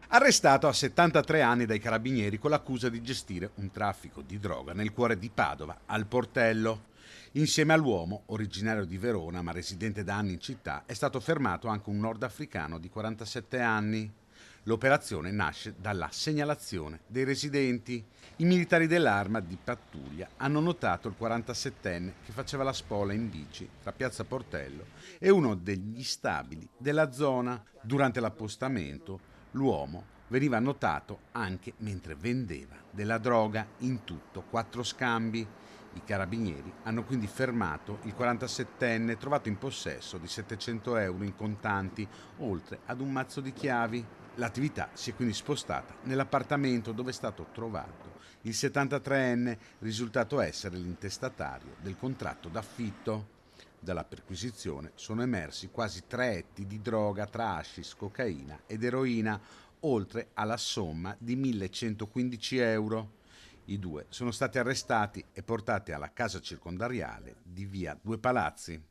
Arrestato a 73 anni dai carabinieri con l'accusa di gestire un traffico di droga nel cuore di Padova, al Portello. Insieme all'uomo, originario di Verona ma residente da anni in città, è stato fermato anche un nordafricano di 47 anni. L'operazione nasce dalla segnalazione dei residenti. I militari dell'Arma di pattuglia hanno notato il 47enne che faceva la spola in bici tra Piazza Portello e uno degli stabili della zona. Durante l'appostamento l'uomo veniva notato anche mentre vendeva della droga, in tutto 4 scambi. I carabinieri hanno quindi fermato il 47enne trovato in possesso di 700 euro in contanti, oltre ad un mazzo di chiavi. L'attività si è quindi spostata nell'appartamento dove è stato trovato il 73enne, risultato essere l'intestatario del contratto d'affitto. Dalla perquisizione sono emersi quasi 3 etti di droga tra hashish, cocaina ed eroina, oltre alla somma di 1115 euro. I due sono stati arrestati e portati alla casa circondariale di via Due Palazzi.